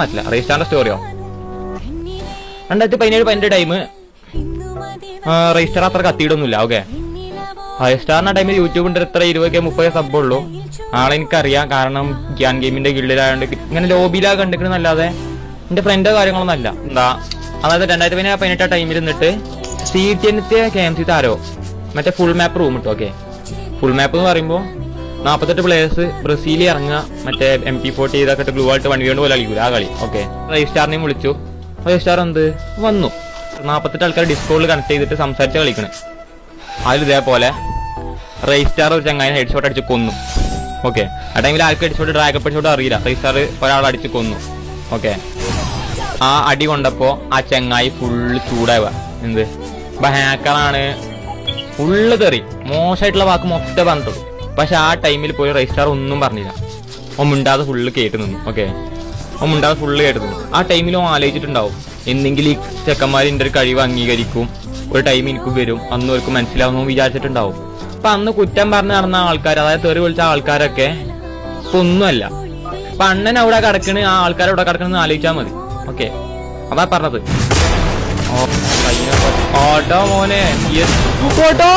പറ്റില്ല. റീസ്റ്റാറിന്റെ സ്റ്റോറിയോ 2017-18 ടൈം റീസ്റ്റാർ അത്ര കത്തിയിടൊന്നുമില്ല. ഓക്കെ, റീസ്റ്റാറിന്റെ ടൈമിൽ യൂട്യൂബിന്റെ എത്ര 20-30 സബ് ഉള്ളൂ. ആളെ എനിക്കറിയാം, കാരണം ഗ്യാൻ ഗെയിമിന്റെ ഗിൽഡിലായതുകൊണ്ട് ഇങ്ങനെ ലോബിയിലാ കണ്ടിരിക്കണമെന്നല്ലാതെ എന്റെ ഫ്രണ്ടോ കാര്യങ്ങളൊന്നും അല്ല. എന്താ അതായത് 2018 ടൈമിൽ നിന്നിട്ട് CTN KMC താരോ മറ്റേ ഫുൾ മാപ്പ് റൂം ഇട്ടു. ഓക്കെ, ഫുൾ മാപ്പ് എന്ന് പറയുമ്പോൾ 48 പ്ലേയേഴ്സ് ബ്രസീലിൽ ഇറങ്ങുക, മറ്റേ MP40 ഇതൊക്കെ ഇട്ട് ഗ്ലൂ ആയിട്ട് 1v1 പോലെ കളിക്കൂല ആ കളി. ഓക്കെ, റജിസ്റ്റാറിനെയും വിളിച്ചു. റജിസ്റ്റാർ എന്ത് വന്നു, 48 ആൾക്കാർ ഡിസ്കോഡിൽ കണക്ട് ചെയ്തിട്ട് സംസാരിച്ച് കളിക്കണേ. അതിൽ ഇതേപോലെ റജിസ്റ്റാർ ഒരു ചങ്ങായി ഹെഡ് ഷോട്ട് അടിച്ച് കൊന്നു. ഓക്കെ, ആ ടൈമിൽ ആൾക്ക് ഹെഡ് ഷോട്ട് ഡ്രാഗപ്പ് ഷോട്ട് അറിയില്ല. റജിസ്റ്റാർ ഒരാൾ അടിച്ച് കൊന്നു. ഓക്കെ, ആ അടി കൊണ്ടപ്പോ ആ ചങ്ങായി ഫുള്ള് ചൂടാവുക. എന്ത് ഹാക്കറാണ്, ഫുള്ള് തെറി, മോശമായിട്ടുള്ള വാക്ക് മൊത്തം പറഞ്ഞിട്ടുള്ളൂ. പക്ഷെ ആ ടൈമിൽ പോയി റജിസ്റ്റാർ ഒന്നും പറഞ്ഞില്ല. ഓൻ മിണ്ടാതെ ഫുള്ള് കേട്ട് നിന്നു. ഓക്കെ, ഓൻ മിണ്ടാതെ ഫുള്ള് കേട്ട് നിന്നു. ആ ടൈമിൽ ഓൻ ആലോചിച്ചിട്ടുണ്ടാവും എന്തെങ്കിലും ഈ ചെക്കന്മാർ എൻ്റെ ഒരു കഴിവ് അംഗീകരിക്കും, ഒരു ടൈം എനിക്കും വരും, അന്ന് അവർക്ക് മനസ്സിലാവുന്നു വിചാരിച്ചിട്ടുണ്ടാവും. അപ്പൊ അന്ന് കുറ്റം പറഞ്ഞ് നടന്ന ആൾക്കാർ, അതായത് തെറി വിളിച്ച ആൾക്കാരൊക്കെ ഇപ്പൊ ഒന്നുമല്ല. അപ്പൊ അണ്ണൻ അവിടെ കിടക്കണ്, ആ ആൾക്കാർ അവിടെ കിടക്കണെന്ന് ആലോചിച്ചാൽ മതി. ഓക്കെ, അതാ പറഞ്ഞത്. ഓട്ടോ മോനെ, ഓട്ടോ